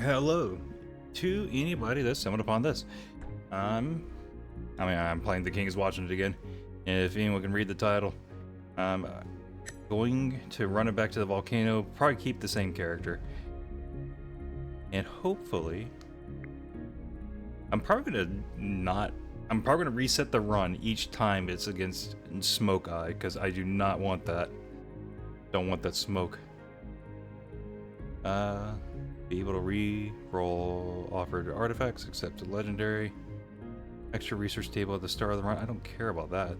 Hello to anybody that stumbled upon this. I'm playing The King is Watching It again. If anyone can read the title, I'm going to run it back to the volcano, probably keep the same character. And hopefully, I'm probably gonna reset the run each time it's against Smoke Eye, because I do not want that. Don't want that smoke. Be able to re-roll offered artifacts, except a legendary. Extra research table at the start of the run. I don't care about that.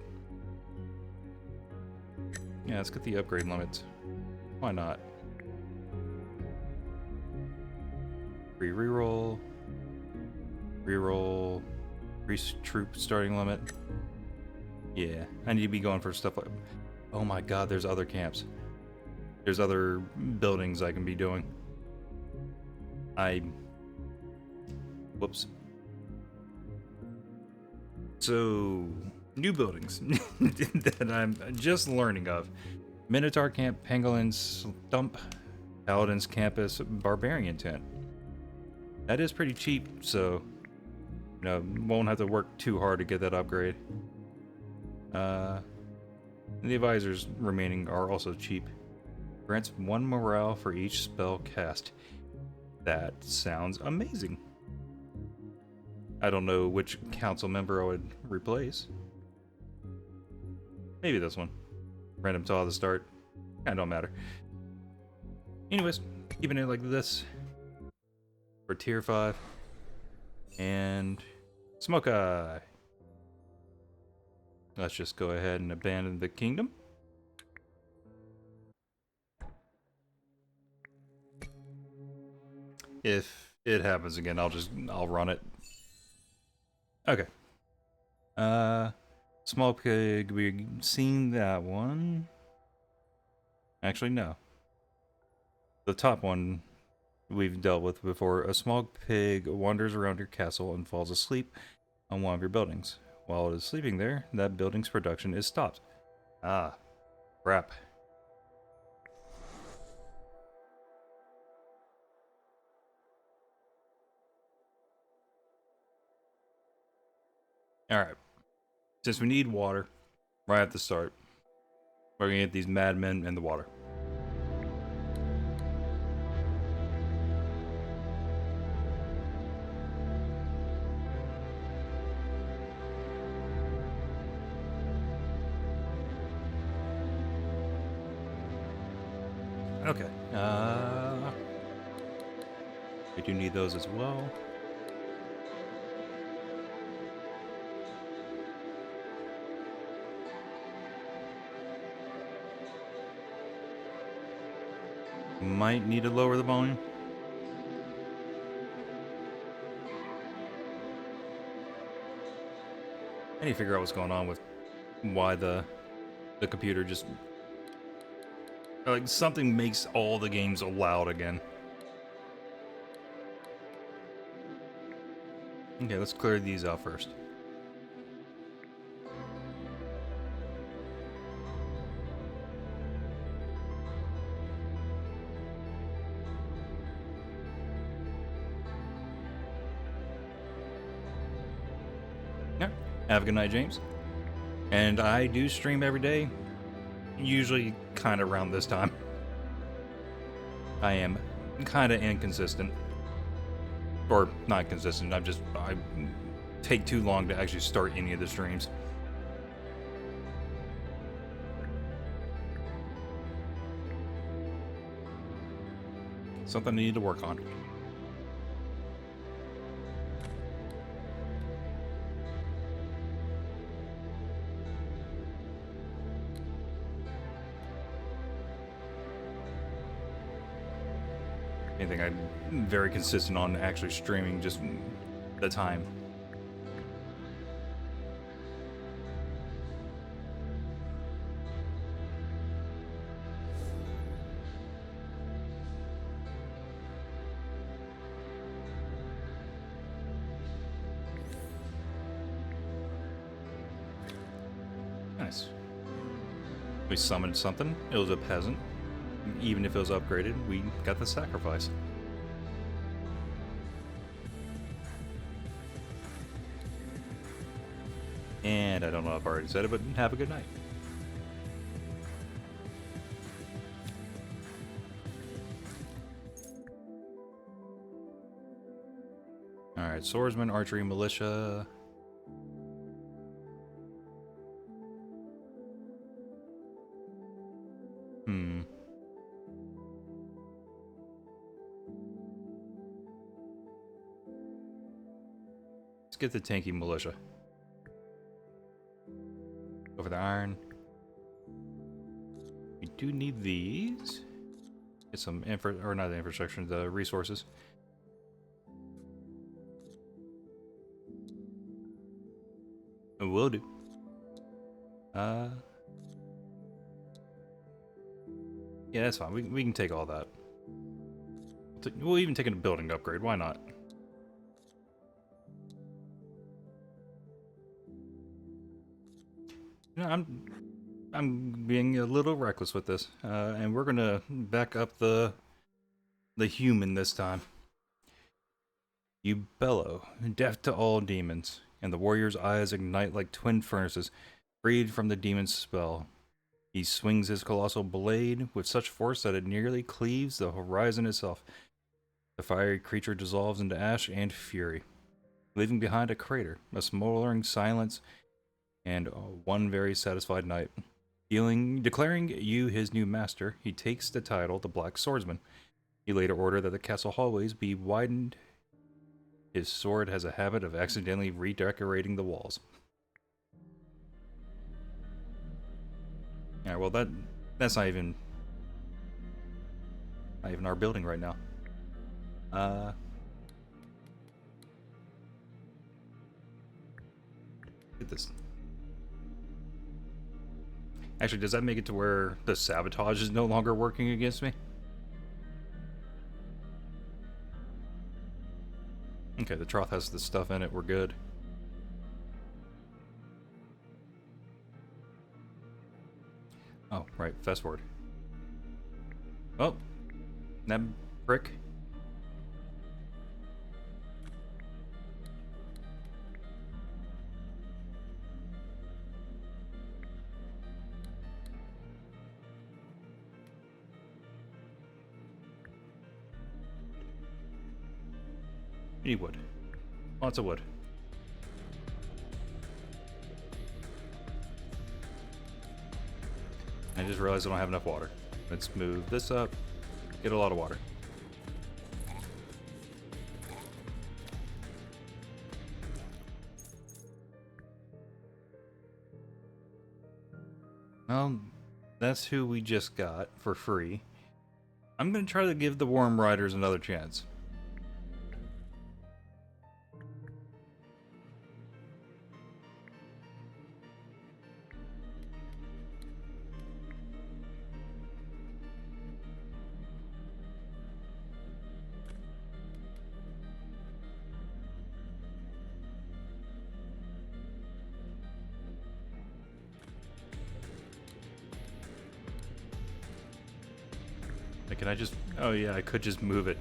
Yeah, let's get the upgrade limits. Why not? Reroll. Reroll. Increase troop starting limit. Yeah, I need to be going for stuff like... Oh my god, there's other camps. There's other buildings I can be doing. Whoops. So, new buildings that I'm just learning of. Minotaur Camp, Pangolin's Stump, Paladin's Campus, Barbarian Tent. That is pretty cheap, so won't have to work too hard to get that upgrade. The advisors remaining are also cheap. Grants 1 morale for each spell cast. That sounds amazing. I don't know which council member I would replace. Maybe this one. Random till at the start. Kinda don't matter. Anyways, keeping it like this. For tier 5. And Smoke Eye. Let's just go ahead and abandon the kingdom. If it happens again, I'll run it. Okay. Small pig, we've seen that one. Actually, no. The top one we've dealt with before. A small pig wanders around your castle and falls asleep on one of your buildings. While it is sleeping there, that building's production is stopped. Ah, crap. Alright. Since we need water right at the start, we're gonna get these madmen in the water. Okay. We do need those as well. Might need to lower the volume. I need to figure out what's going on with why the computer just... Like, something makes all the games loud again. Okay, let's clear these out first. Yeah, have a good night, James. And I do stream every day. Usually kind of around this time. I am kind of inconsistent. Or not consistent, I take too long to actually start any of the streams. Something I need to work on. Anything I'm very consistent on actually streaming, just the time. Nice. We summoned something. It was a peasant. Even if it was upgraded, we got the sacrifice. And I don't know if I already said it, but have a good night. Alright, swordsman, archery, militia. Let's get the tanky militia. Over the iron. We do need these. Get some or not the infrastructure, the resources. Will do. Yeah, that's fine. We can take all that. We'll even take a building upgrade. Why not? You know, I'm being a little reckless with this, and we're gonna back up the human this time. You bellow, deaf to all demons, and the warrior's eyes ignite like twin furnaces, freed from the demon's spell. He swings his colossal blade with such force that it nearly cleaves the horizon itself. The fiery creature dissolves into ash and fury, leaving behind a crater, a smoldering silence, and one very satisfied knight. Declaring you his new master, he takes the title, the Black Swordsman. He later ordered that the castle hallways be widened. His sword has a habit of accidentally redecorating the walls. Alright, well that's not even our building right now. Look at this. Actually, does that make it to where the sabotage is no longer working against me? Okay, the trough has the stuff in it, we're good. Oh, right, fast forward. Oh, that brick. We need wood. Lots of wood. I just realized I don't have enough water. Let's move this up. Get a lot of water. Well, that's who we just got for free. I'm gonna try to give the Worm Riders another chance. Can I just... Oh yeah, I could just move it.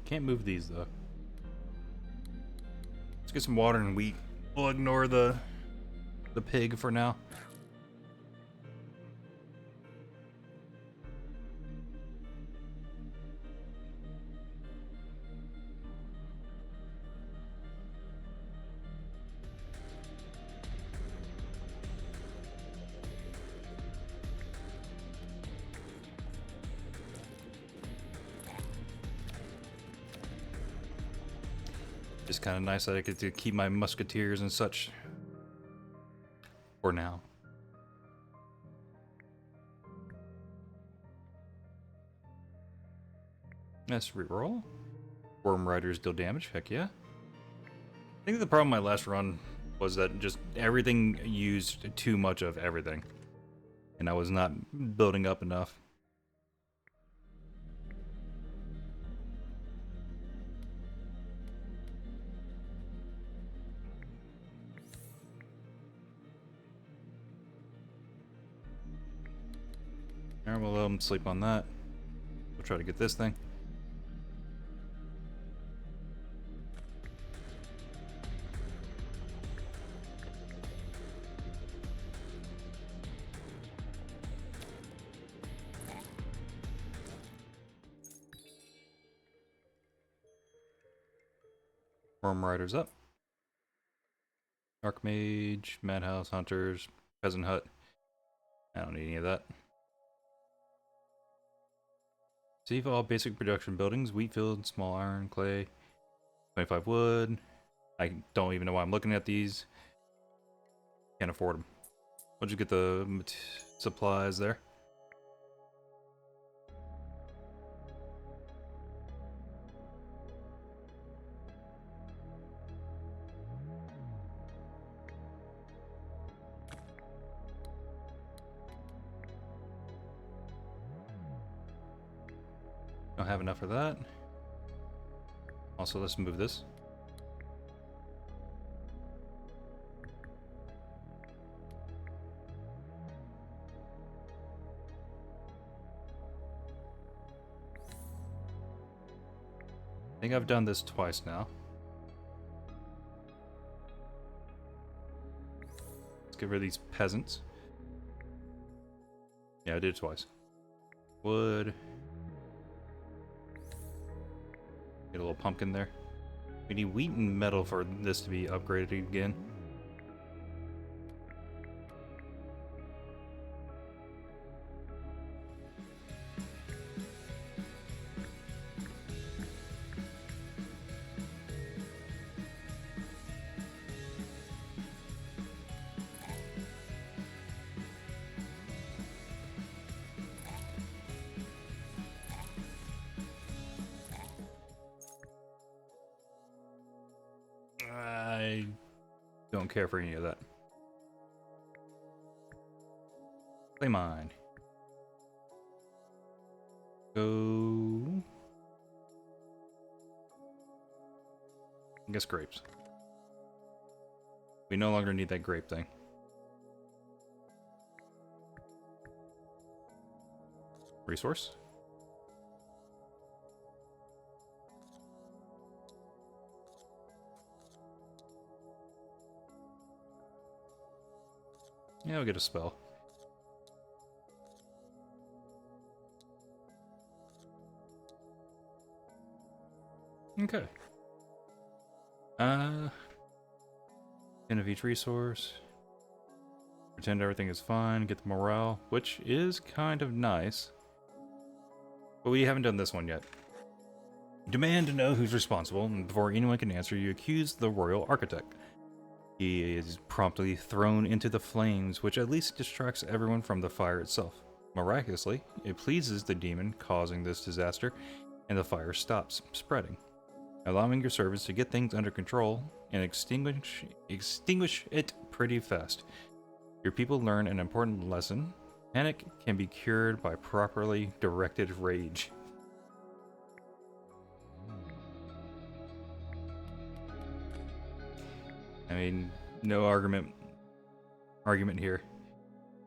Can't move these though. Get some water and wheat. We'll ignore the pig for now. Just kind of nice that I get to keep my musketeers and such for now. Let's reroll. Worm Riders deal damage, heck yeah. I think the problem my last run was that just everything used too much of everything. And I was not building up enough. Alright, we'll let them sleep on that. We'll try to get this thing. Worm Riders up. Archmage, Madhouse, Hunters, Peasant Hut. I don't need any of that. Save all basic production buildings, wheat field, small iron, clay, 25 wood. I don't even know why I'm looking at these. Can't afford them. What'd you get the supplies there? Don't have enough for that. Also, let's move this. I think I've done this twice now. Let's get rid of these peasants. Yeah, I did it twice. Wood. Get a little pumpkin there. We need wheat and metal for this to be upgraded again. I don't care for any of that. Play mine. Go. I guess grapes. We no longer need that grape thing. Resource. Yeah, we'll get a spell. Okay. 10 of each resource. Pretend everything is fine. Get the morale, which is kind of nice. But we haven't done this one yet. Demand to know who's responsible, and before anyone can answer, you accuse the royal architect. He is promptly thrown into the flames, which at least distracts everyone from the fire itself. Miraculously, it pleases the demon causing this disaster, and the fire stops spreading, allowing your servants to get things under control and extinguish it pretty fast. Your people learn an important lesson. Panic can be cured by properly directed rage. I mean, no argument here.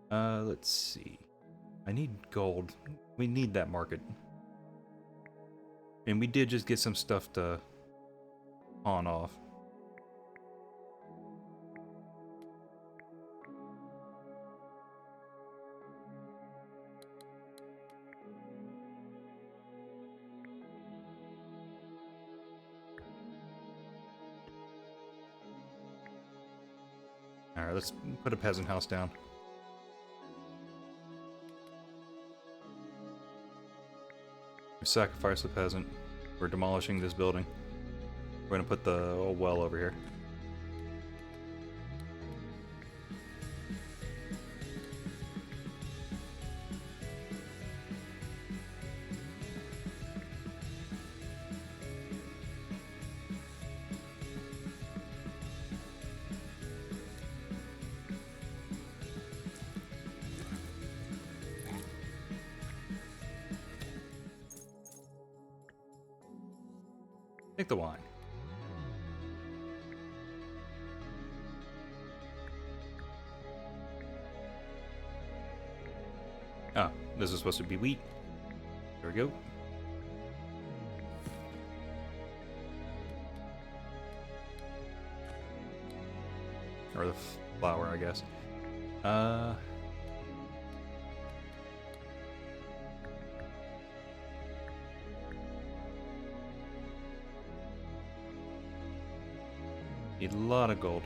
Let's see. I need gold. We need that market. And we did just get some stuff to pawn off. Alright, let's put a peasant house down. We sacrifice the peasant. We're demolishing this building. We're gonna put the old well over here. Take the wine. Oh, This is supposed to be wheat. There we go. Or the flour, I guess. Need a lot of gold.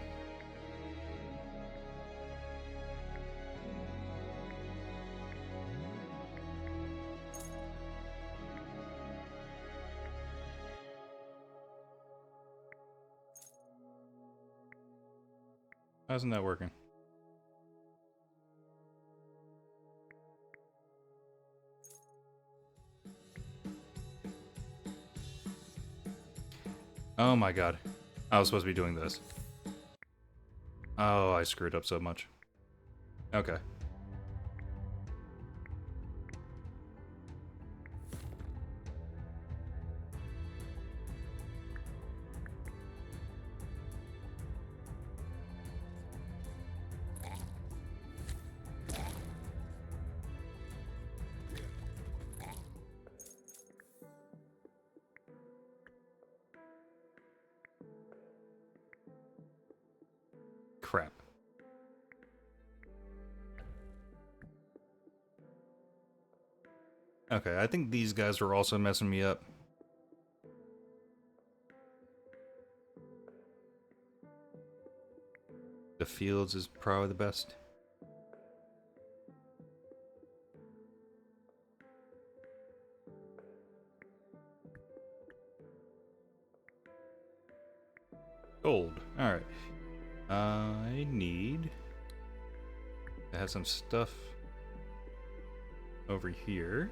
How's that working? Oh my god. I was supposed to be doing this. Oh, I screwed up so much. Okay. Crap. Okay, I think these guys were also messing me up. The fields is probably the best. Gold. Alright. I need to have some stuff over here.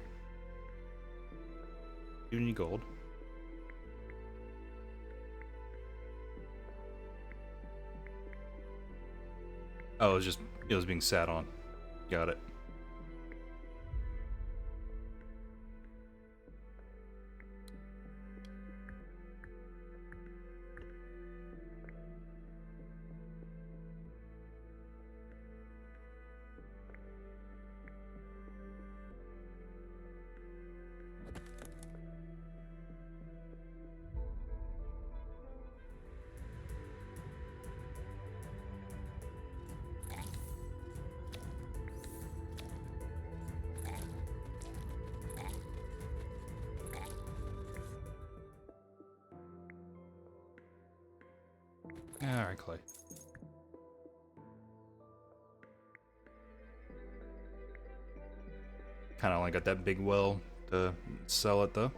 Do need gold. Oh, it was being sat on. Got it. Alright, clay. Kinda only got that big well to sell it though.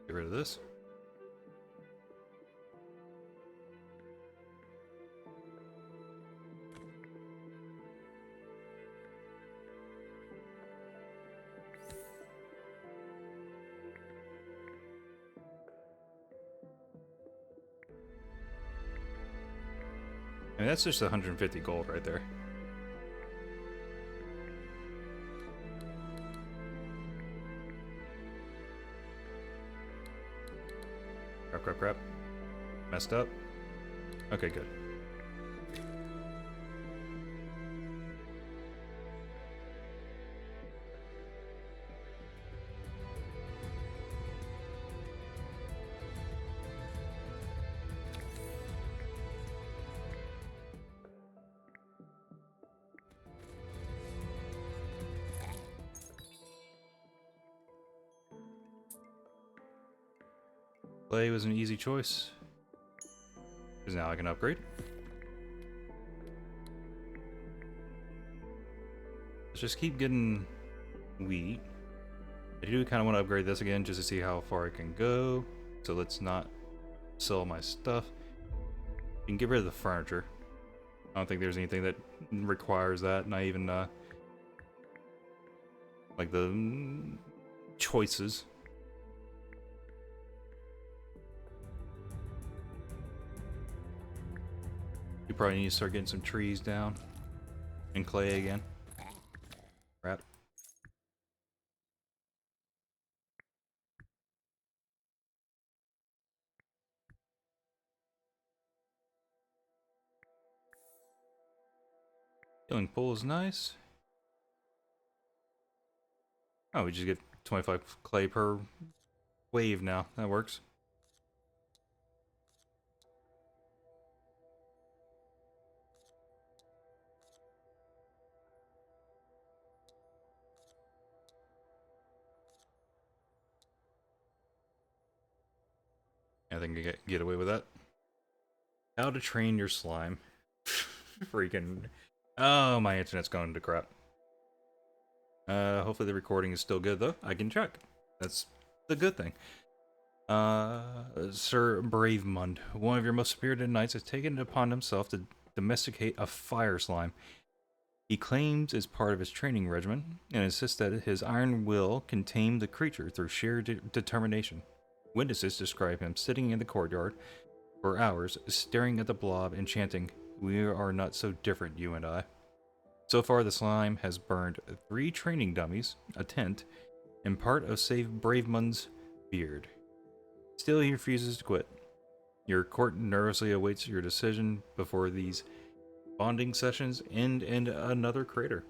Get rid of this. I mean, that's just 150 gold right there. Crap, crap, crap. Messed up. Okay, good. Clay was an easy choice. Because now I can upgrade. Let's just keep getting wheat. I do kind of want to upgrade this again just to see how far I can go. So let's not sell my stuff. You can get rid of the furniture. I don't think there's anything that requires that. Not even like the choices. You probably need to start getting some trees down and clay again. Crap. Healing pool is nice. Oh, we just get 25 clay per wave now. That works. I think I get away with that. How to train your slime. Freaking. Oh, my internet's going to crap. Hopefully the recording is still good, though. I can check. That's the good thing. Sir Bravemund, one of your most spirited knights, has taken it upon himself to domesticate a fire slime. He claims as part of his training regimen, and insists that his iron will can tame the creature through sheer determination. Witnesses describe him sitting in the courtyard for hours, staring at the blob and chanting, "We are not so different, you and I." So far, the slime has burned 3 training dummies, a tent, and part of Save Bravemund's beard. Still, he refuses to quit. Your court nervously awaits your decision before these bonding sessions end in another crater.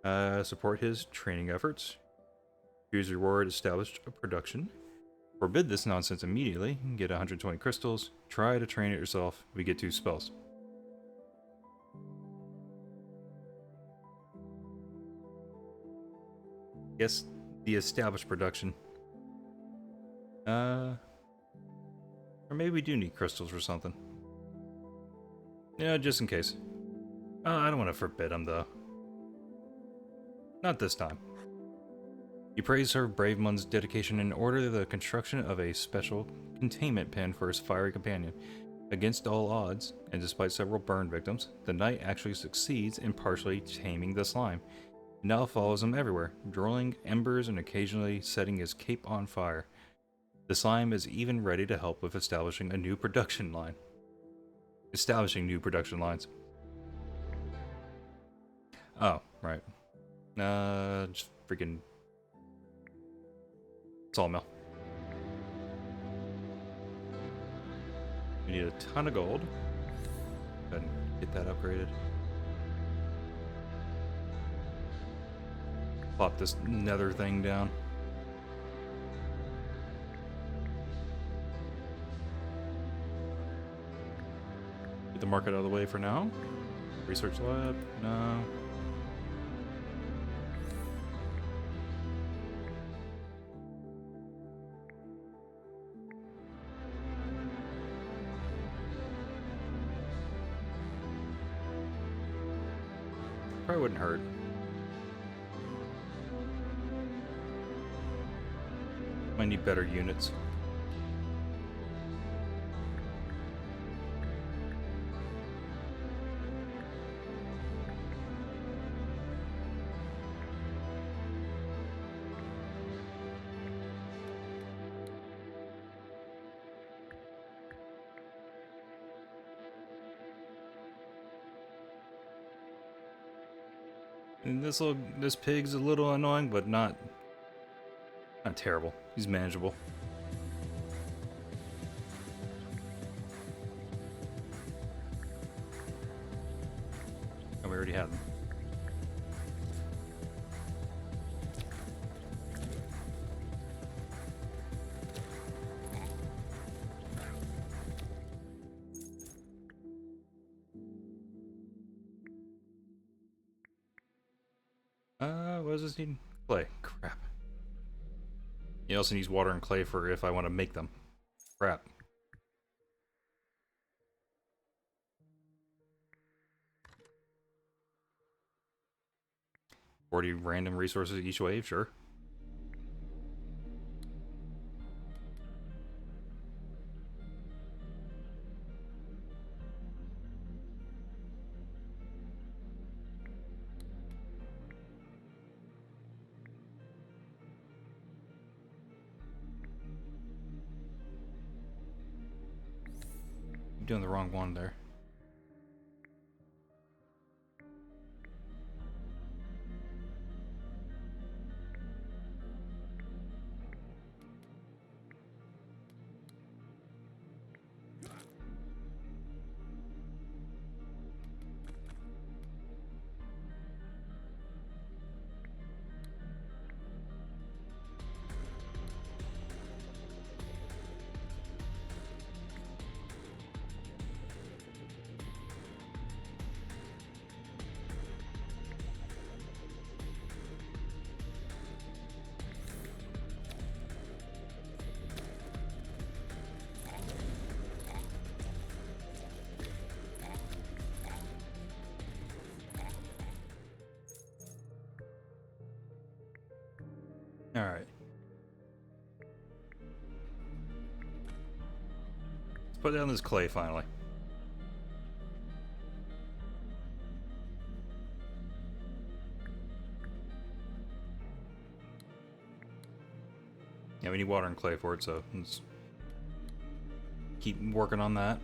Support his training efforts. Choose reward established production. Forbid this nonsense immediately. Get 120 crystals. Try to train it yourself. We get 2 spells. Yes, the established production. Or maybe we do need crystals or something. Yeah, just in case. I don't want to forbid him, though. Not this time. You praise her Bravemund's dedication and order the construction of a special containment pen for his fiery companion. Against all odds, and despite several burn victims, the knight actually succeeds in partially taming the slime. It now follows him everywhere, drilling embers and occasionally setting his cape on fire. The slime is even ready to help with establishing a new production line. Establishing new production lines. Oh, right. Just freaking sawmill. We need a ton of gold. Go ahead and get that upgraded. Plop this nether thing down. Get the market out of the way for now. Research lab, no. Probably wouldn't hurt. Might need better units. And this pig's a little annoying, but not terrible. He's manageable. And we already had them. What does this need? Clay. Crap. He also needs water and clay for if I want to make them. Crap. 40 random resources each wave, sure. I'm doing the wrong one there. Alright. Let's put down this clay finally. Yeah, we need water and clay for it, so let's keep working on that.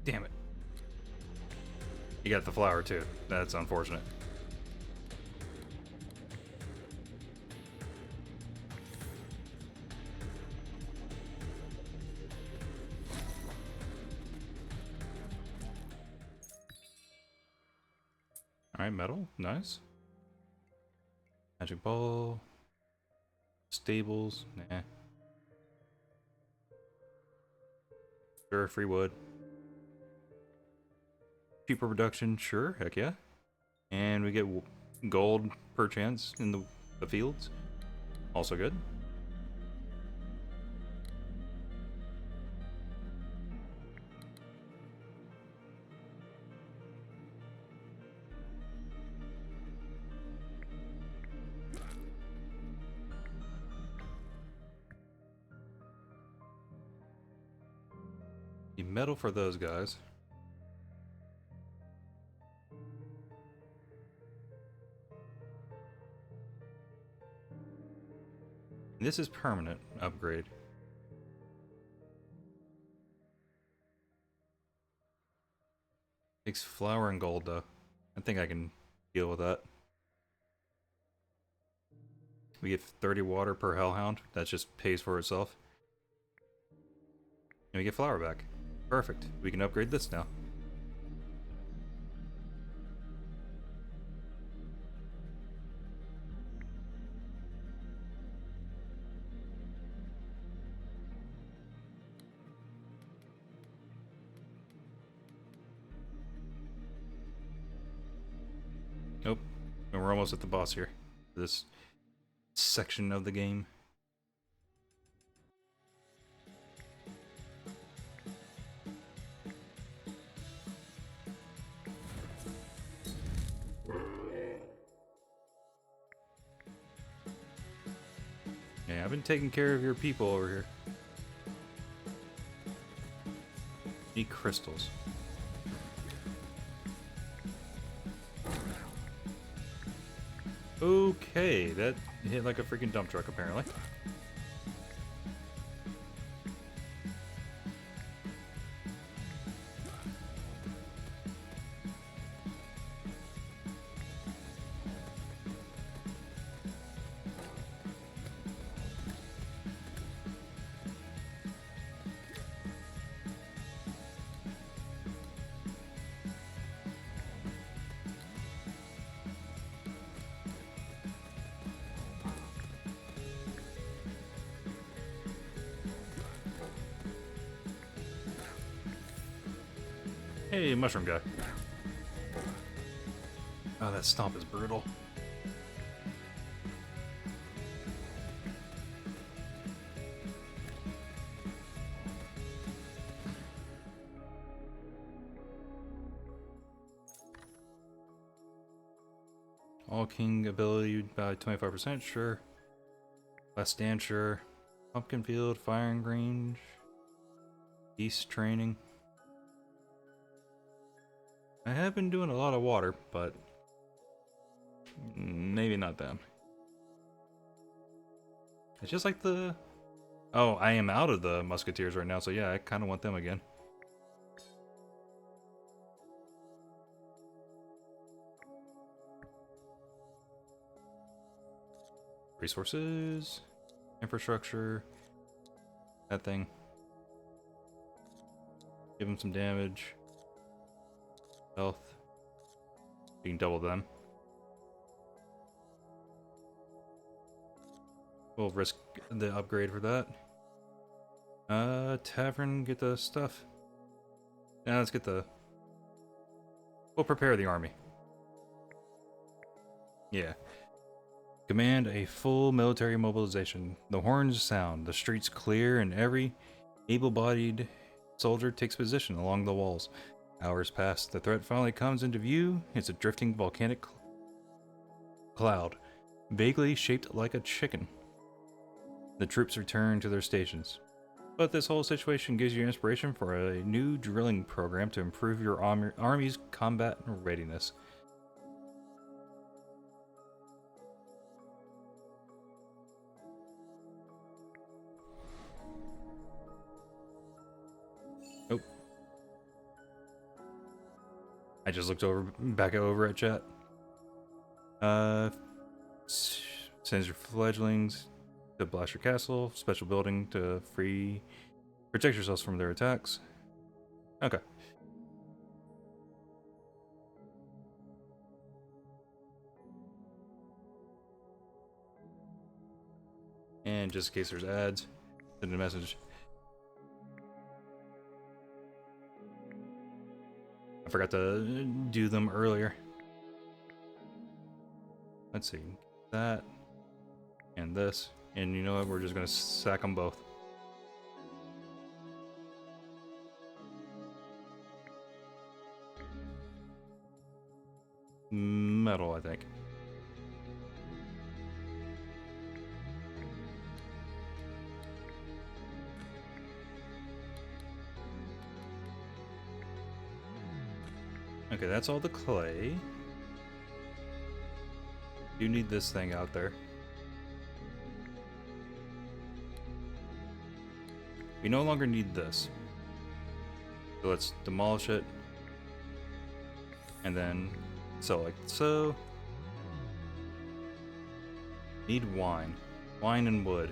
Damn it. You got the flower too. That's unfortunate. Alright, metal. Nice. Magic ball. Stables. Nah. Sure, free wood. Cheaper production, sure, heck yeah. And we get gold per chance in the fields. Also good. The metal for those guys. This is permanent upgrade. Takes flour and gold though. I think I can deal with that. We get 30 water per hellhound. That just pays for itself. And we get flour back. Perfect. We can upgrade this now. Nope. And we're almost at the boss here. This section of the game. Yeah, I've been taking care of your people over here. Need crystals. Okay, that hit like a freaking dump truck apparently. Hey, mushroom guy. Oh, that stomp is brutal. All king ability by 25%, sure. Last stand, sure. Pumpkin field, firing range. East training. I have been doing a lot of water, but maybe not them. It's just like the... Oh, I am out of the musketeers right now, so yeah, I kind of want them again. Resources. Infrastructure. That thing. Give him some damage. Health. You can double them. We'll risk the upgrade for that. Tavern, get the stuff. Now let's get the... We'll prepare the army. Yeah. Command a full military mobilization. The horns sound, the streets clear, and every able-bodied soldier takes position along the walls. Hours pass. The threat finally comes into view. It's a drifting volcanic cloud, vaguely shaped like a chicken. The troops return to their stations. But this whole situation gives you inspiration for a new drilling program to improve your army's combat readiness. Oh. I just looked back over at chat. Sends your fledglings to blast your castle, special building to protect yourselves from their attacks. Okay. And just in case there's ads, send a message. I forgot to do them earlier. Let's see. That. And this. And you know what? We're just gonna sack them both. Metal, I think. Okay, that's all the clay. You need this thing out there. We no longer need this. So let's demolish it. And then, so like so. Need wine. Wine and wood.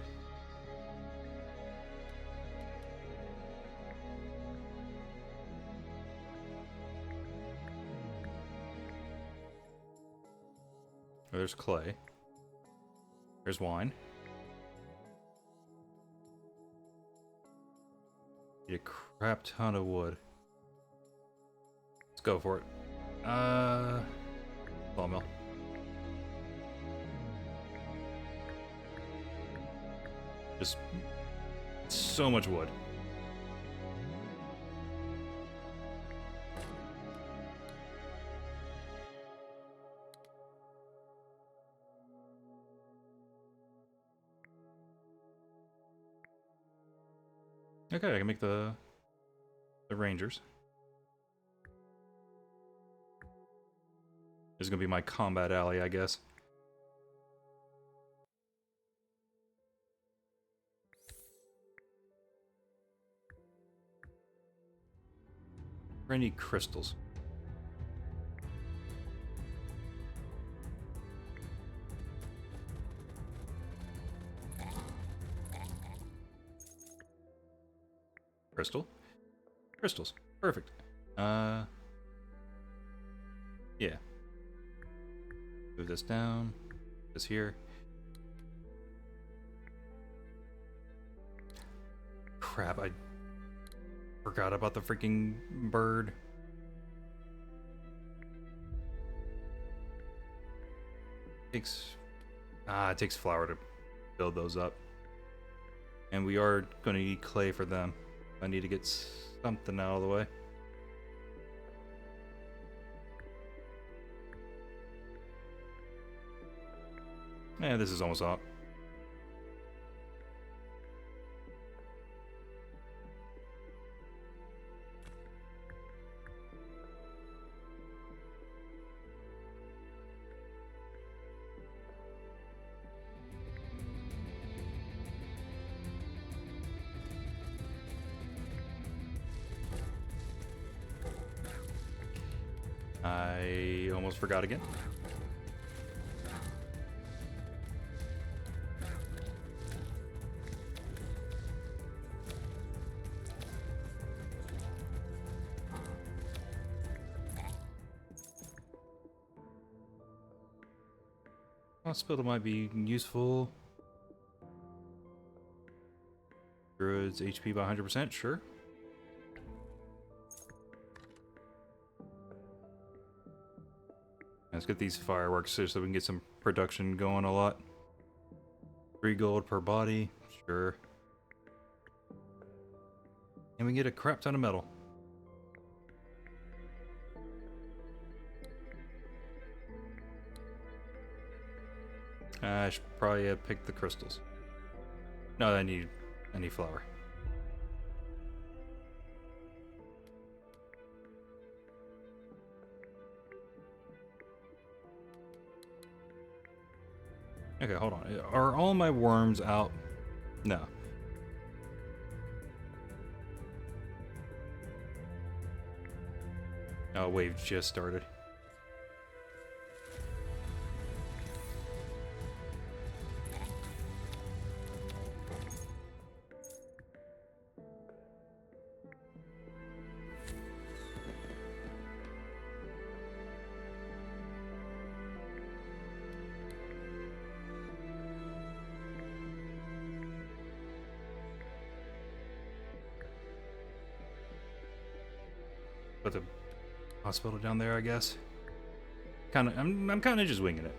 There's clay. There's wine. Need a crap ton of wood. Let's go for it. Sawmill. Just so much wood. Okay, I can make the rangers. This is gonna be my combat alley, I guess. I need crystals. Crystal. Crystals. Perfect. Yeah. Move this down. This here. Crap, I forgot about the freaking bird. It takes flour to build those up. And we are going to need clay for them. I need to get something out of the way. Yeah, this is almost up. I almost forgot again. Hospital might be useful. Druid's HP by 100%, sure. Let's get these fireworks so we can get some production going a lot. 3 gold per body, sure. And we get a crap ton of metal. I should probably pick the crystals. No, I need flour. Okay, hold on. Are all my worms out? No. Oh, wave just started. Put the hospital down there, I guess. I'm kind of just winging it.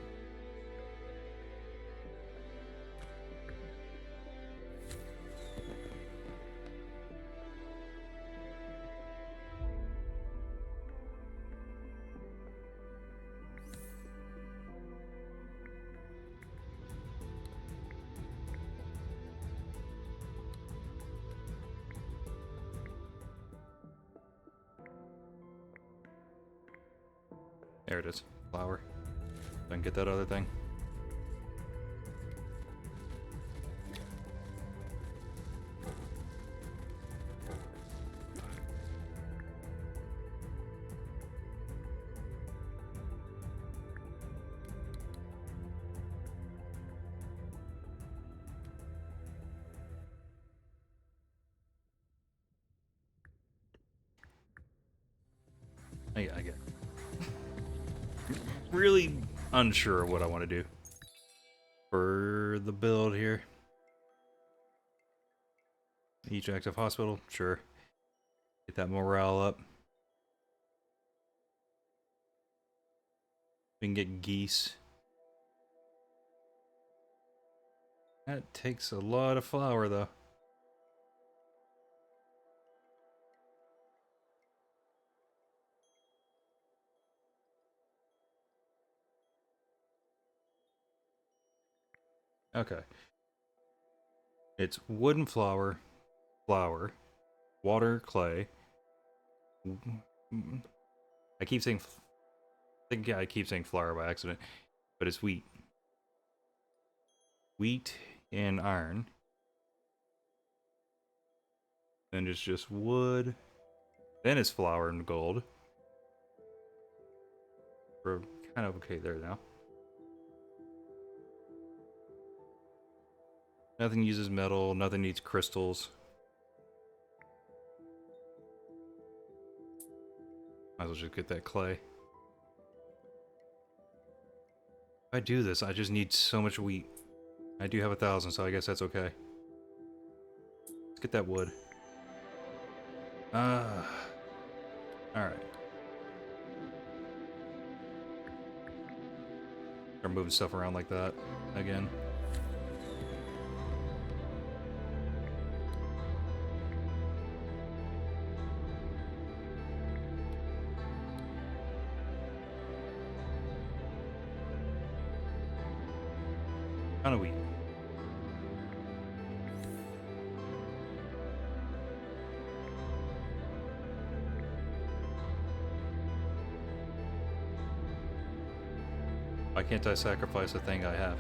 There it is. Flour. I can get that other thing. I get it. Really unsure of what I want to do for the build here. Each active hospital, sure. Get that morale up. We can get geese. That takes a lot of flour though. Okay. It's wood and flour, water, clay. I keep saying, I keep saying flour by accident, but it's wheat. Wheat and iron. Then it's just wood. Then it's flour and gold. We're kind of okay there now. Nothing uses metal, nothing needs crystals. Might as well just get that clay. If I do this, I just need so much wheat. I do have 1,000, so I guess that's okay. Let's get that wood. Alright. Start moving stuff around like that again. Kind of wheat. Why can't I sacrifice the thing I have?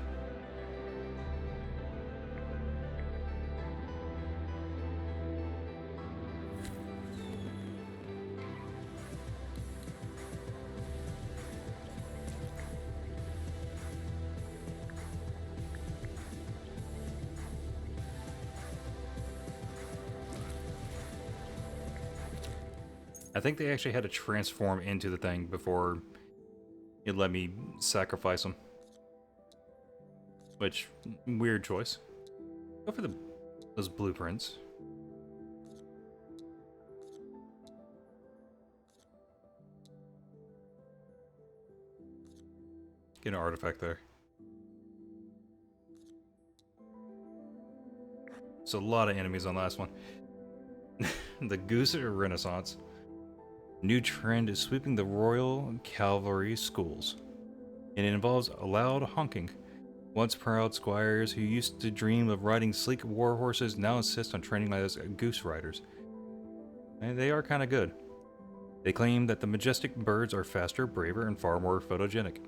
I think they actually had to transform into the thing before it let me sacrifice them. which, weird choice. Go for those blueprints. Get an artifact there. It's a lot of enemies on the last one. The Goose Renaissance. New trend is sweeping the Royal Cavalry schools, and it involves loud honking. Once proud squires who used to dream of riding sleek war horses now insist on training as goose riders. And they are kind of good. They claim that the majestic birds are faster, braver, and far more photogenic.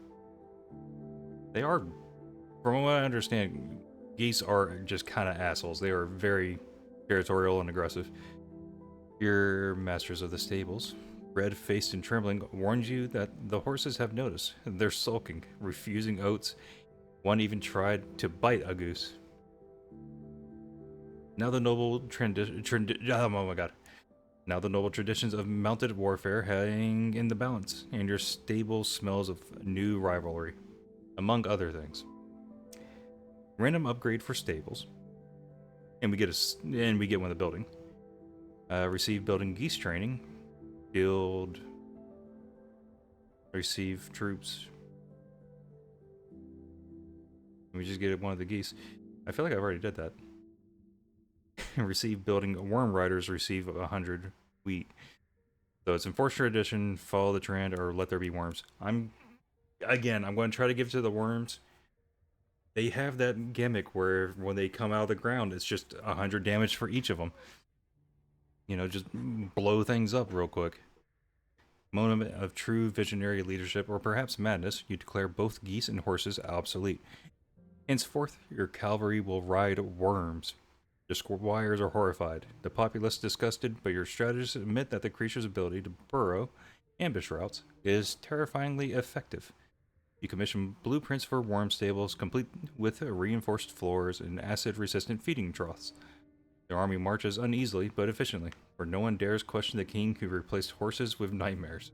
They are, from what I understand, geese are just kind of assholes. They are very territorial and aggressive. Your masters of the stables, red-faced and trembling, warned you that the horses have noticed. They're sulking, refusing oats. One even tried to bite a goose. Now the noble oh my god. Now the noble traditions of mounted warfare hang in the balance, and your stable smells of new rivalry, among other things. Random upgrade for stables, and we get one in the building. Receive building geese training. Build. Receive troops. We just get one of the geese. I feel like I've already did that. Receive building worm riders. Receive 100 wheat. So it's in 4th tradition. Follow the trend or let there be worms. I'm going to try to give it to the worms. They have that gimmick where when they come out of the ground, it's just 100 damage for each of them. You know, just blow things up real quick. Moment of true visionary leadership, or perhaps madness, you declare both geese and horses obsolete. Henceforth, your cavalry will ride worms. Your squires are horrified. The populace disgusted, but your strategists admit that the creature's ability to burrow ambush routes is terrifyingly effective. You commission blueprints for worm stables, complete with reinforced floors and acid-resistant feeding troughs. Their army marches uneasily but efficiently, for no one dares question the king who replaced horses with nightmares.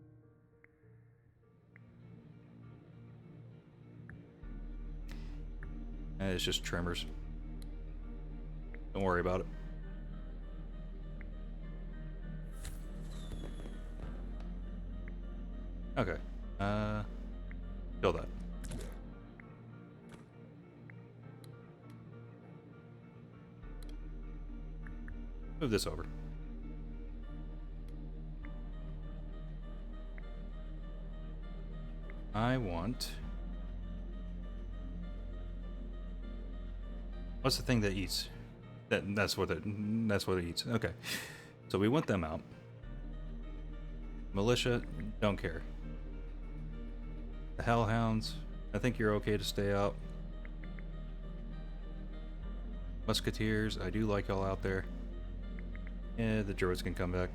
It's just tremors. Don't worry about it. Okay. Kill that. Move this over. I want... What's the thing that eats? That's what it eats. Okay. So we want them out. Militia, don't care. The Hellhounds, I think you're okay to stay out. Musketeers, I do like y'all out there. Yeah, the droids can come back.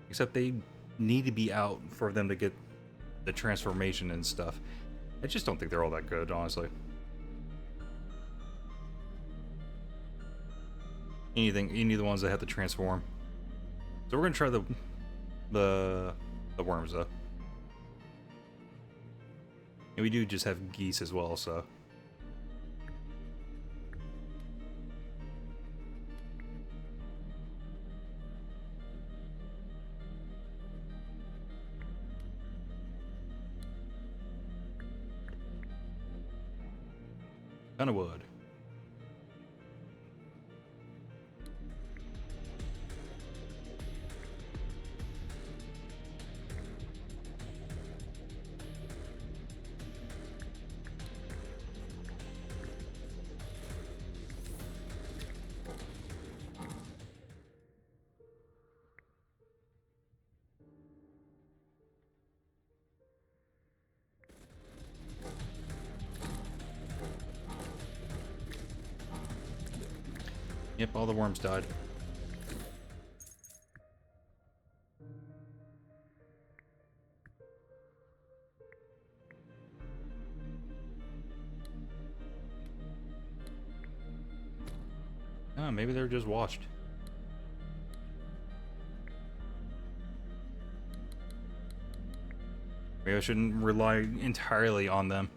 Except they need to be out for them to get the transformation and stuff. I just don't think they're all that good, honestly. Any of the ones that have to transform. So we're gonna try the worms though. And we do just have geese as well, so. Ton of wood. Yep, all the worms died. Oh, maybe they were just washed. Maybe I shouldn't rely entirely on them.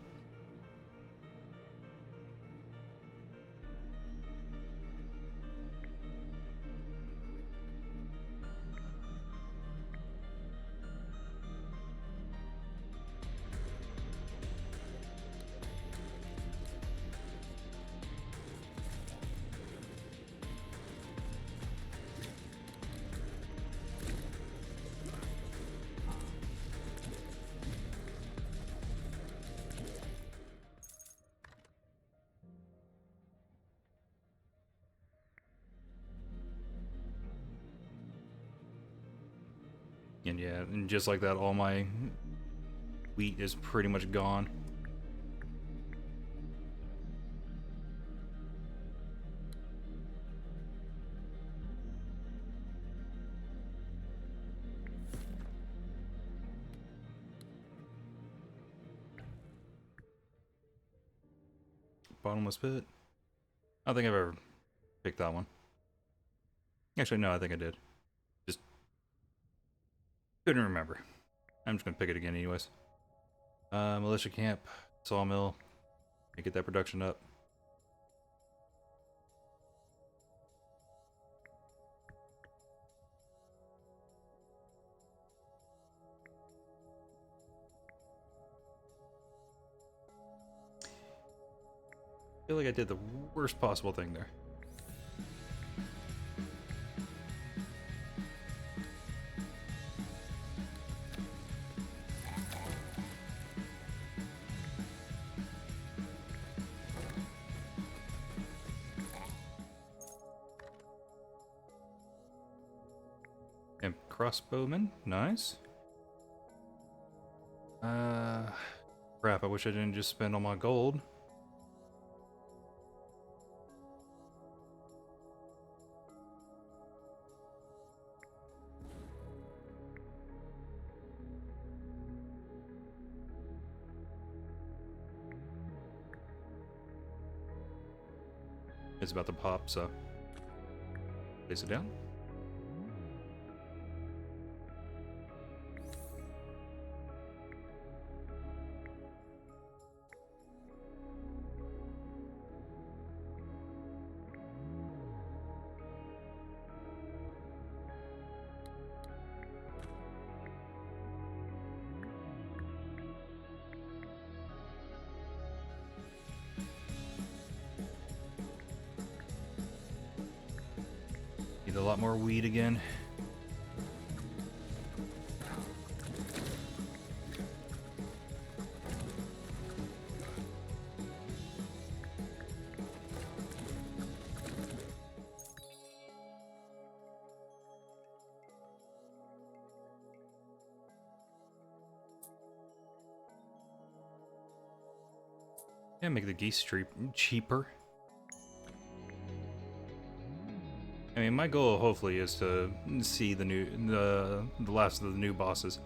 And yeah, and just like that, all my wheat is pretty much gone. Bottomless pit. I don't think I've ever picked that one. Actually, no, I think I did. Just couldn't remember. I'm just gonna pick it again anyways. Militia camp, sawmill. Get that production up. I feel like I did the worst possible thing there. And crossbowman, nice. Crap, I wish I didn't just spend all my gold. It's about to pop, so place it down. Need a lot more weed again. Yeah, make the geese cheaper. I mean, my goal hopefully is to see the last of the new bosses.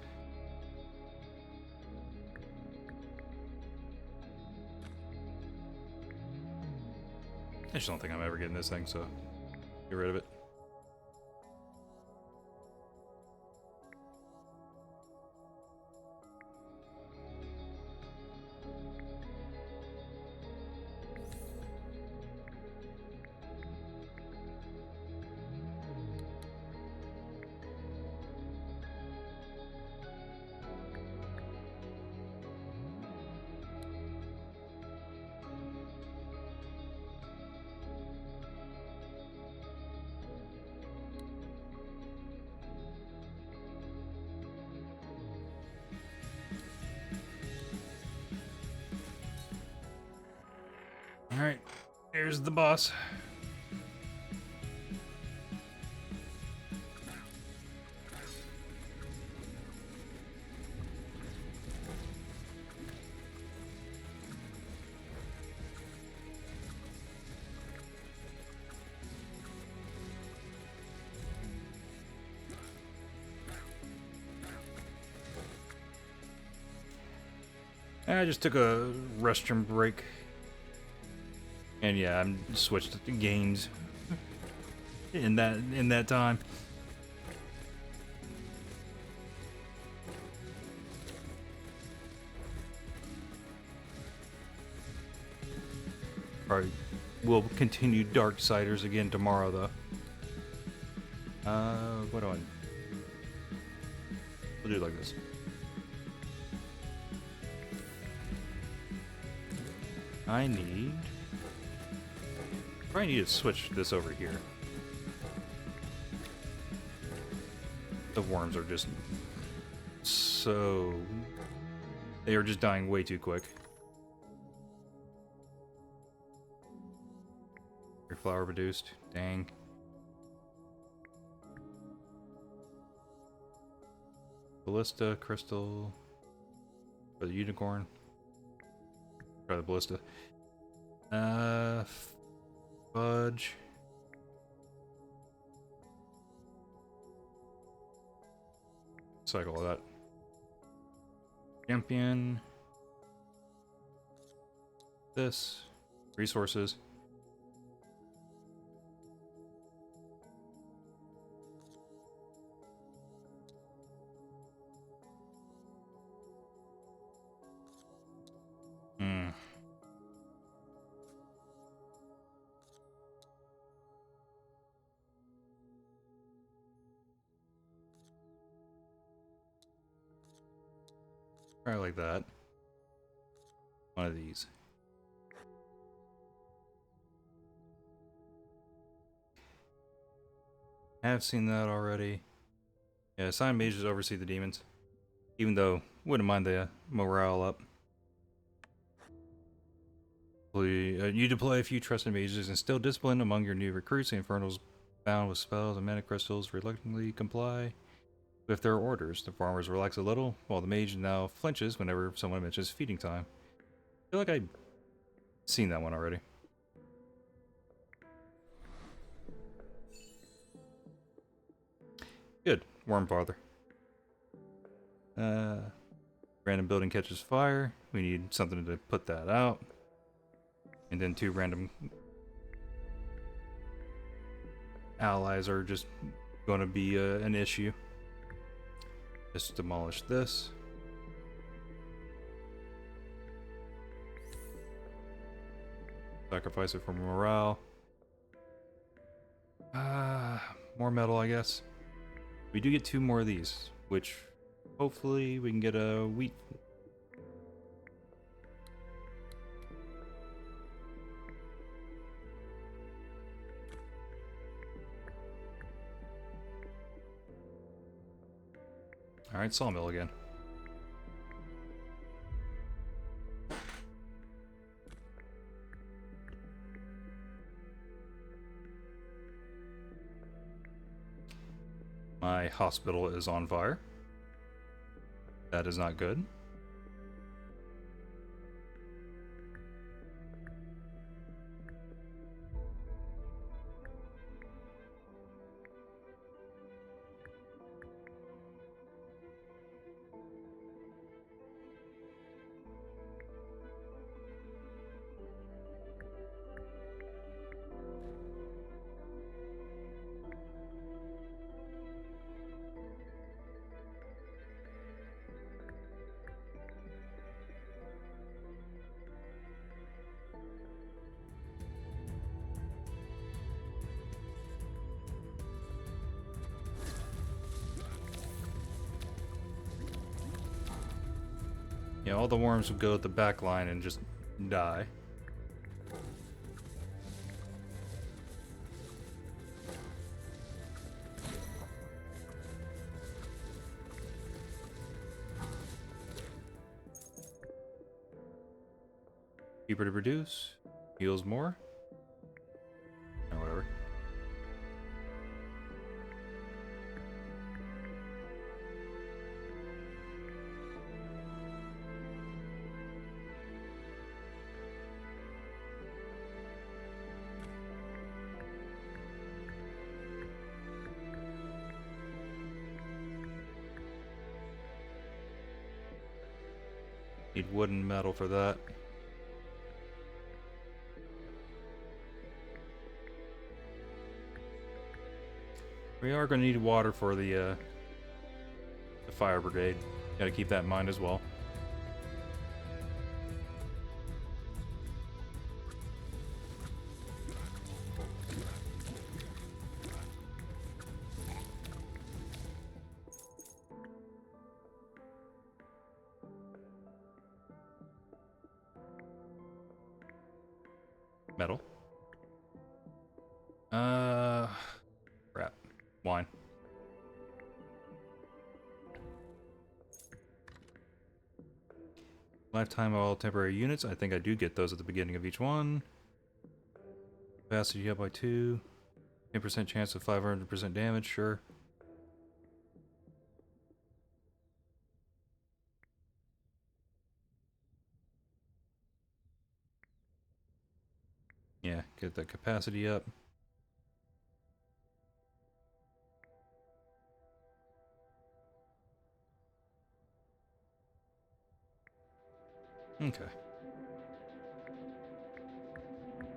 I just don't think I'm ever getting this thing, so get rid of it. Alright, here's the boss. I just took a restroom break. And yeah, I'm switched to games in that time. Probably will continue Darksiders again tomorrow though. What do I? We'll do it like this. I probably need to switch this over here. The worms are just so... They are just dying way too quick. Your flower reduced. Dang. Ballista, crystal, for the unicorn. Try the ballista. Fudge. Cycle all that. Champion. This. Resources. Probably like that. One of these. I have seen that already. Yeah, assign mages to oversee the demons. Even though, wouldn't mind the morale up. You deploy a few trusted mages and still discipline among your new recruits. The Infernals bound with spells and mana crystals reluctantly comply with their orders. The farmers relax a little, while the mage now flinches whenever someone mentions feeding time. I feel like I've seen that one already. Good. Worm father. Random building catches fire. We need something to put that out. And then 2 random allies are just going to be an issue. Just demolish this. Sacrifice it for morale. More metal, I guess. We do get 2 more of these, which hopefully we can get a wheat. Alright, sawmill again. My hospital is on fire. That is not good. Yeah, all the worms would go at the back line and just die. Cheaper to produce, heals more, or whatever. Need wood and metal for that. We are going to need water for the fire brigade. Got to keep that in mind as well. Metal. Crap. Wine. Lifetime of all temporary units. I think I do get those at the beginning of each one. Capacity up by 2. 10% chance of 500% damage, sure. Yeah, get the capacity up. Okay.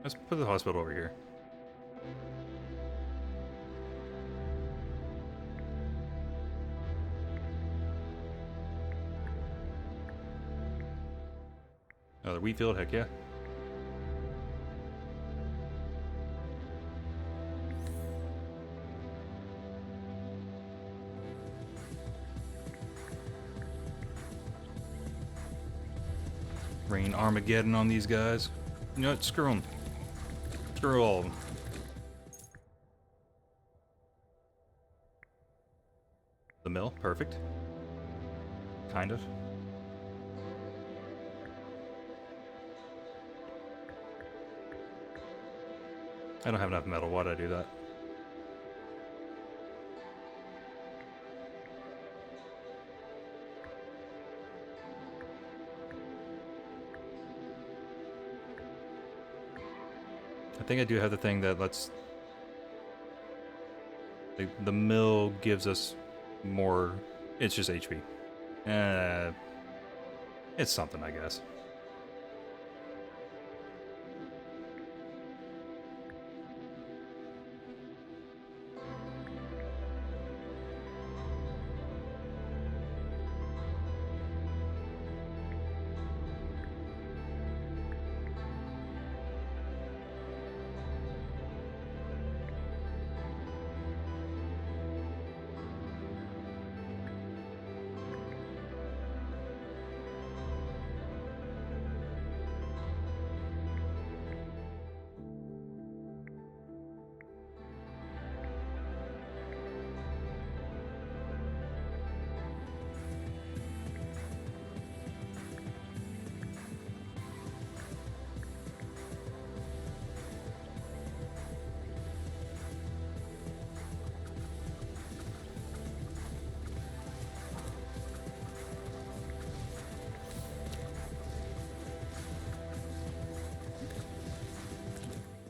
Let's put the hospital over here. Another wheat field, heck yeah. Rain Armageddon on these guys. You know what? Screw them. Screw all of them. The mill, perfect. Kind of. I don't have enough metal. Why'd I do that? I think I do have the thing that lets... The mill gives us more... It's just HP. It's something, I guess.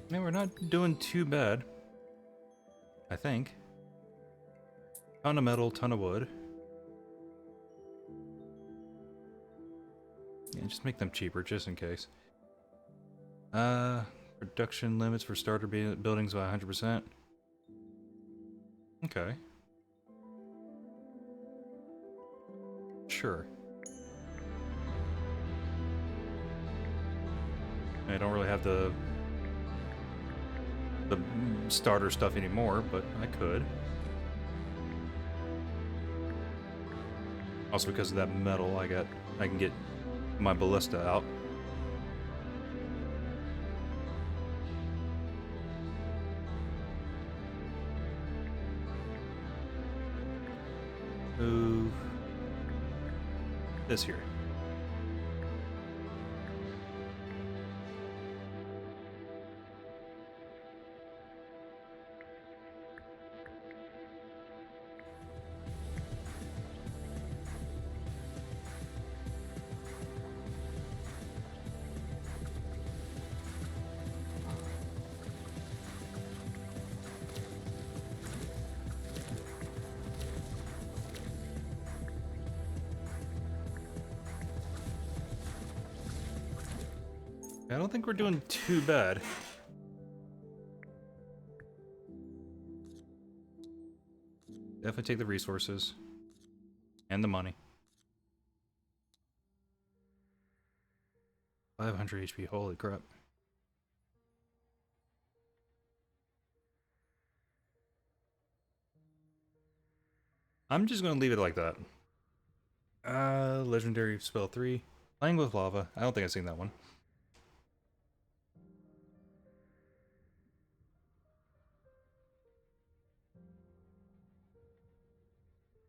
Man, we're not doing too bad. I think. Ton of metal, ton of wood. Yeah, just make them cheaper, just in case. Production limits for starter buildings by 100%. Okay. Sure. I don't really have the starter stuff anymore, but I could. Also, because of that metal, I can get my ballista out. Move this here. I don't think we're doing too bad. Definitely take the resources. And the money. 500 HP, holy crap. I'm just gonna leave it like that. Legendary spell 3. Playing with lava. I don't think I've seen that one.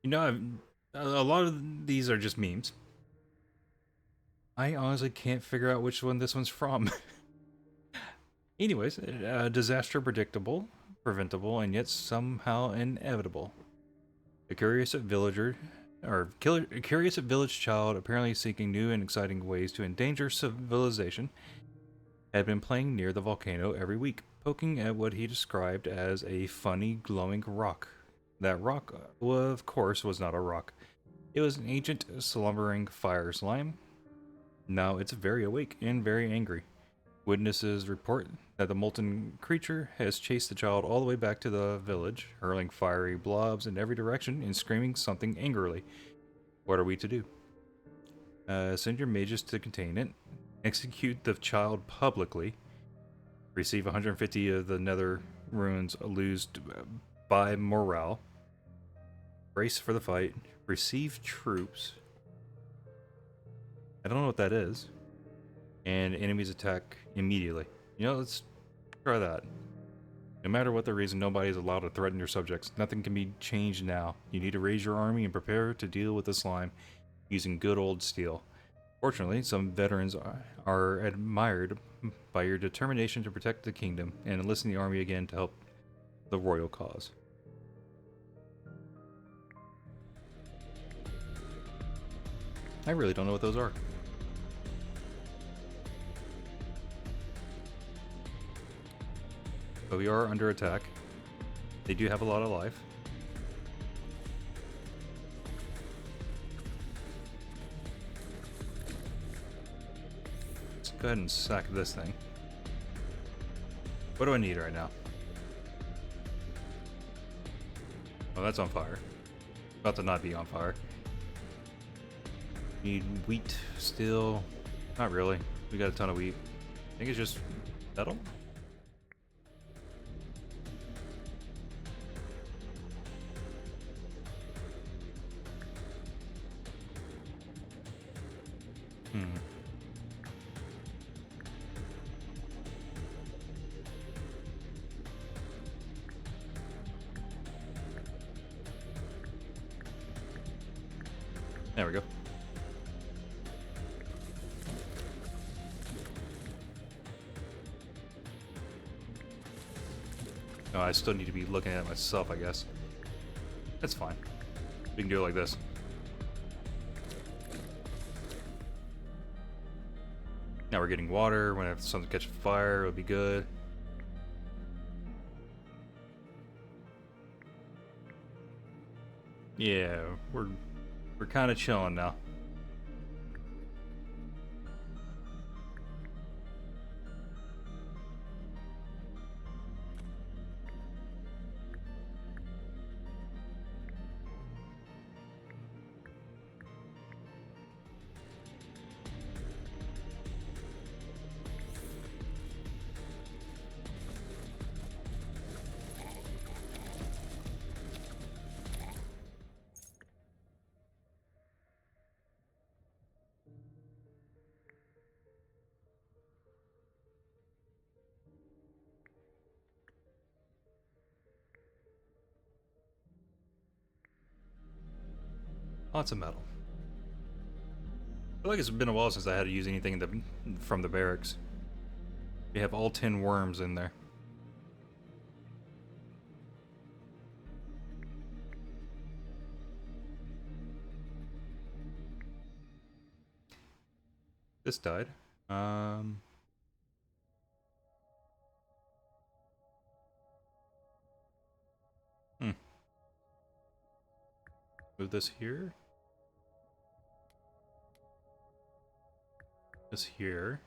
You know, a lot of these are just memes. I honestly can't figure out which one this one's from. Anyways, disaster predictable, preventable, and yet somehow inevitable. A curious village child apparently seeking new and exciting ways to endanger civilization had been playing near the volcano every week, poking at what he described as a funny, glowing rock. That rock, well, of course, was not a rock. It was an ancient, slumbering fire slime. Now it's very awake and very angry. Witnesses report that the molten creature has chased the child all the way back to the village, hurling fiery blobs in every direction and screaming something angrily. What are we to do? Send your mages to contain it, execute the child publicly, receive 150 of the nether runes loosed by morale, brace for the fight, receive troops. I don't know what that is. And enemies attack immediately. You know, let's try that. No matter what the reason, nobody is allowed to threaten your subjects. Nothing can be changed now. You need to raise your army and prepare to deal with the slime using good old steel. Fortunately, some veterans are admired by your determination to protect the kingdom and enlist in the army again to help the royal cause. I really don't know what those are. But we are under attack. They do have a lot of life. Let's go ahead and sack this thing. What do I need right now? Oh, that's on fire. About to not be on fire. Need wheat still. Not really. We got a ton of wheat. I think it's just metal. There we go. No, I still need to be looking at it myself, I guess. That's fine. We can do it like this. Now we're getting water. When I have something catch fire, it'll be good. Yeah, we're kind of chilling now. Lots of metal. I feel like it's been a while since I had to use anything from the barracks. We have all 10 worms in there. This died. Move this here. This here.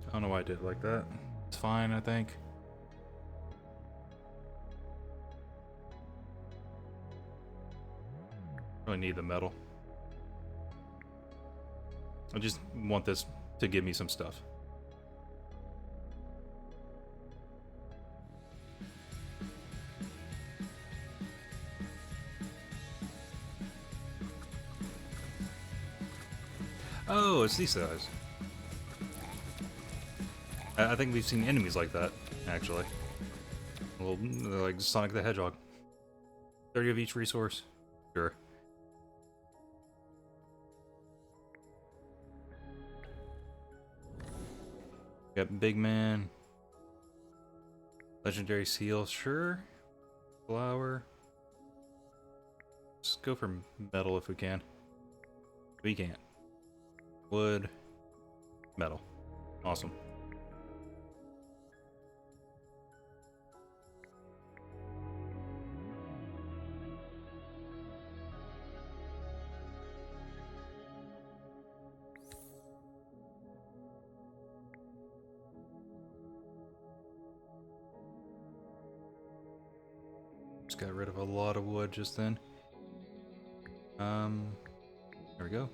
I don't know why I did it like that. It's fine, I think. Really need the metal. I just want this to give me some stuff. Oh, it's these guys. I think we've seen enemies like that, actually. Well, like Sonic the Hedgehog. 30 of each resource. Sure. Got Big Man. Legendary Seal, sure. Flour. Let's go for metal if we can. We can't. Wood. Metal. Awesome. Just got rid of a lot of wood just then. There we go.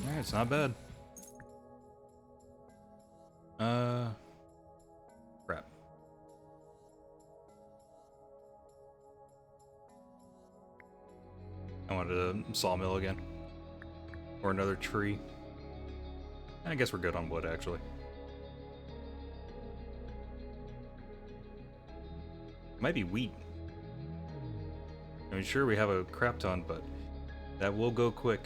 Alright, it's not bad. Crap. I wanted a sawmill again. Or another tree. I guess we're good on wood, actually. Might be wheat. I mean, sure, we have a crap ton, but that will go quick.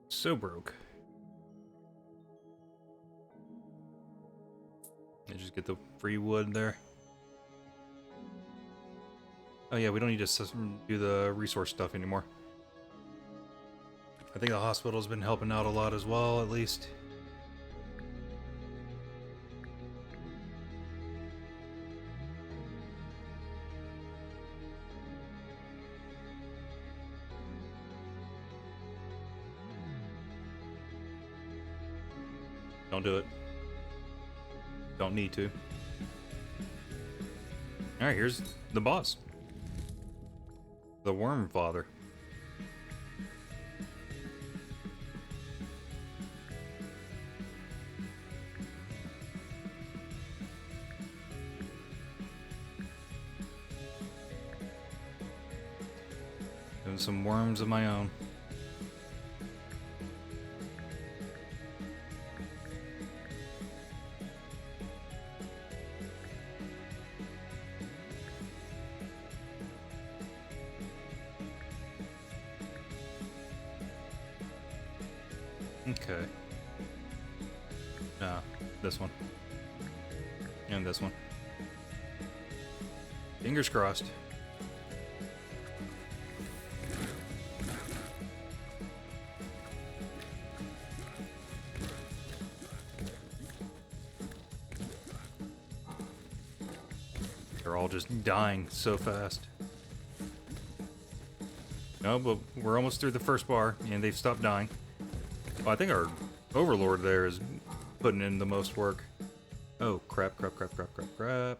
So broke. I just get the free wood there. Oh yeah, we don't need to do the resource stuff anymore. I think the hospital's been helping out a lot as well, at least. Don't do it. Don't need to. Alright, here's the boss. The Worm Father. Doing some worms of my own. Okay. This one. And this one. Fingers crossed. They're all just dying so fast. No, but we're almost through the first bar, and they've stopped dying. Well, I think our overlord there is putting in the most work. Oh, crap, crap, crap, crap, crap, crap.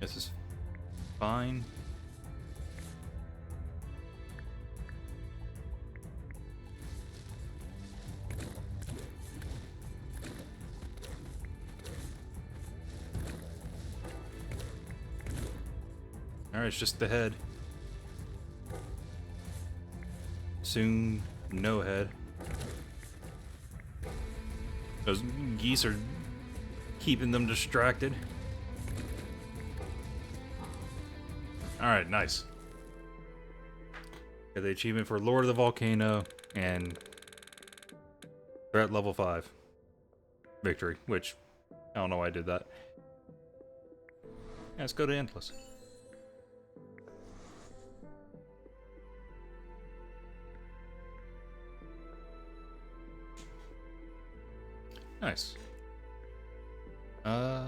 This is fine. Alright, it's just the head. Soon, no head. Those geese are keeping them distracted. Alright, nice. Got the achievement for Lord of the Volcano and threat level 5 victory, which I don't know why I did that. Yeah, let's go to Endless. Nice. I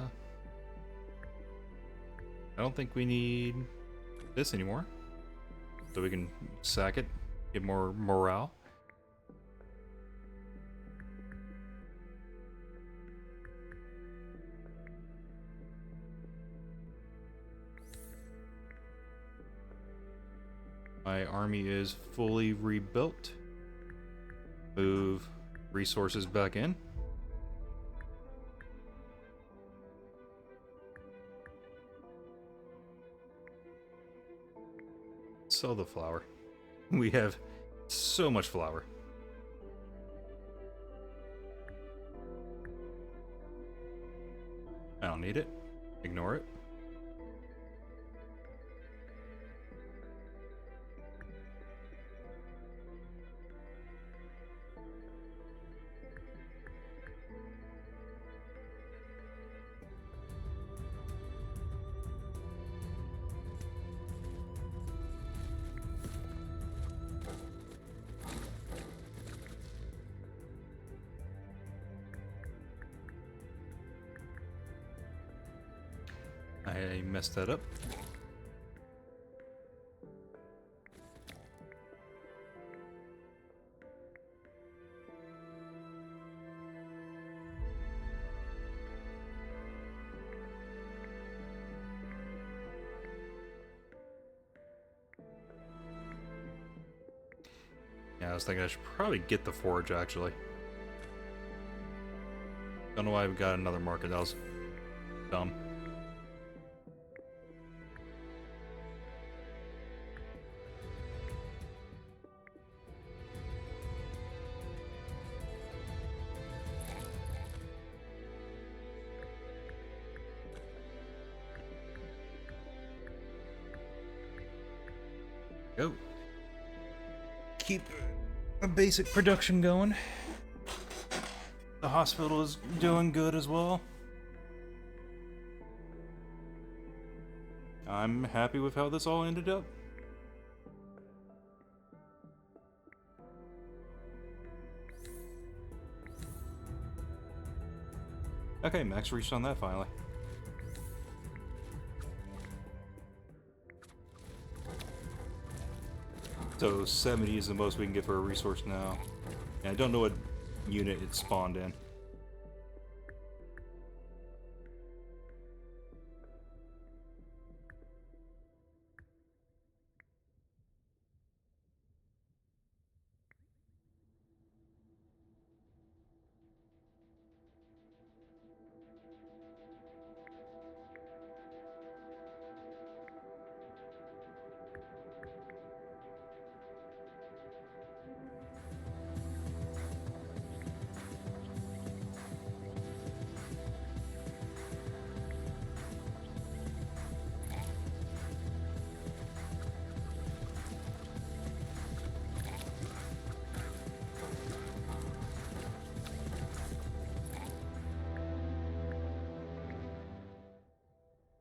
don't think we need this anymore. So we can sack it, get more morale. My army is fully rebuilt. Move resources back in. Sell the flour. We have so much flour. I don't need it. Ignore it. I messed that up. Yeah, I was thinking I should probably get the forge, actually. Don't know why we got another market. That was dumb. Go. Keep a basic production going. The hospital is doing good as well. I'm happy with how this all ended up. Okay, max reached on that finally. So 70 is the most we can get for a resource now. And I don't know what unit it spawned in.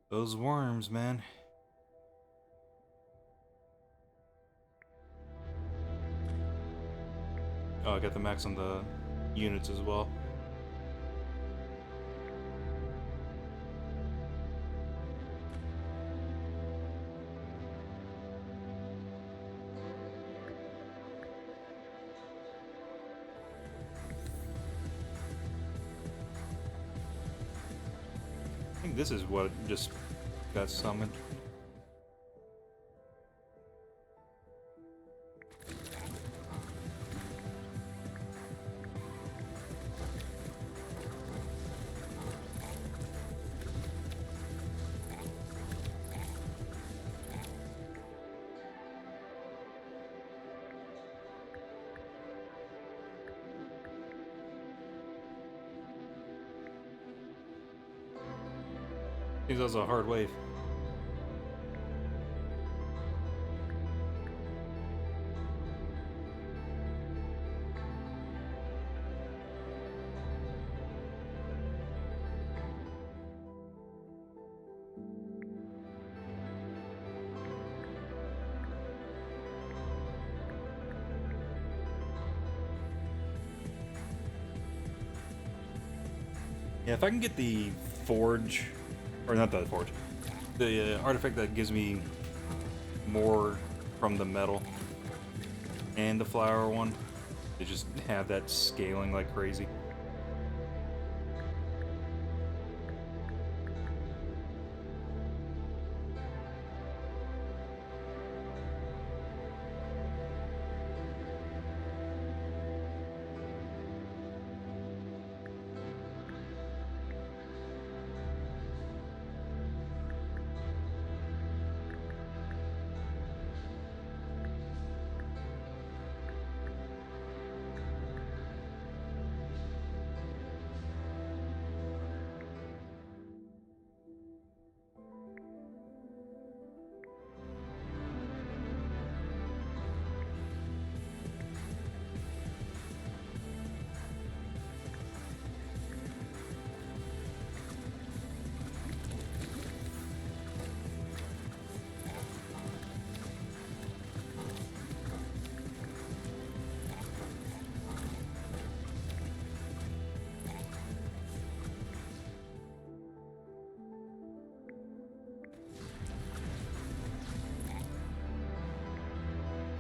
Those worms, man. Oh, I got the max on the units as well. I think this is what just got summoned. I think that was a hard wave. Yeah, if I can get the forge, or not the forge, the artifact that gives me more from the metal, and the flower one, to just have that scaling like crazy.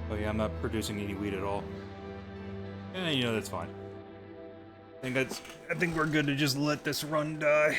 Oh yeah, I'm not producing any wheat at all. Yeah, you know, that's fine. I think we're good to just let this run die.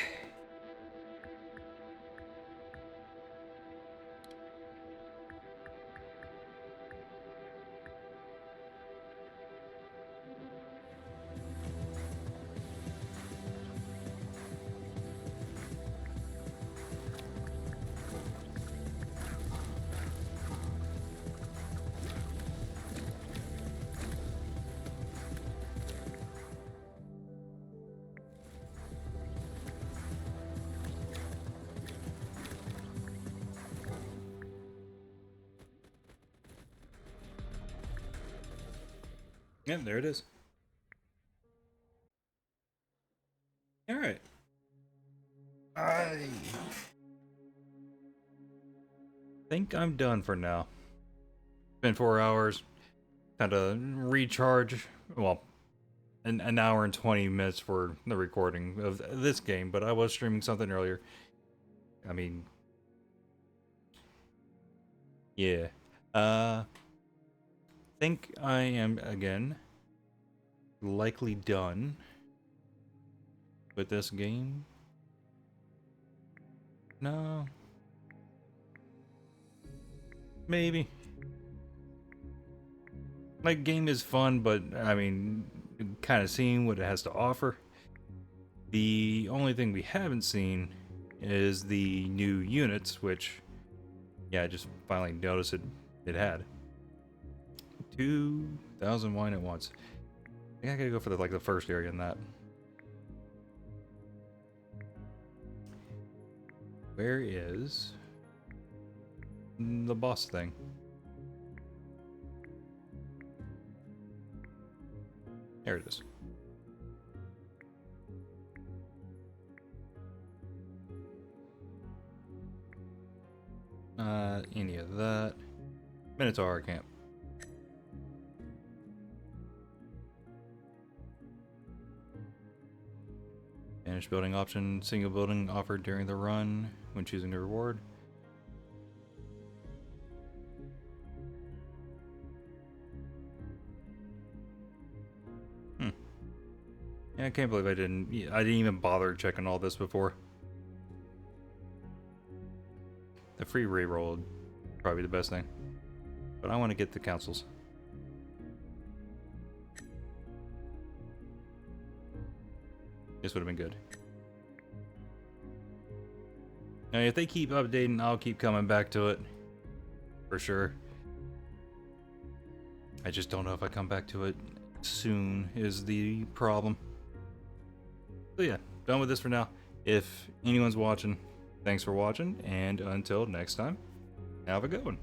Yeah, there it is. Alright. I think I'm done for now. Been 4 hours. Had to recharge. Well, an hour and 20 minutes for the recording of this game, but I was streaming something earlier. I mean, yeah. Think I am, again, likely done with this game. No. Maybe. Like, game is fun, but, I mean, kind of seeing what it has to offer. The only thing we haven't seen is the new units, which, yeah, I just finally noticed it had. 2,000 wine at once. I think I gotta go for the first area in that. Where is the boss thing? There it is. Any of that. Minotaur camp. Vanish building option. Single building offered during the run when choosing the reward. Yeah, I can't believe I didn't even bother checking all this before. The free reroll would probably be the best thing. But I want to get the councils. This would have been good. Now, if they keep updating, I'll keep coming back to it. For sure. I just don't know if I come back to it soon is the problem. So yeah, done with this for now. If anyone's watching, thanks for watching, and until next time, have a good one.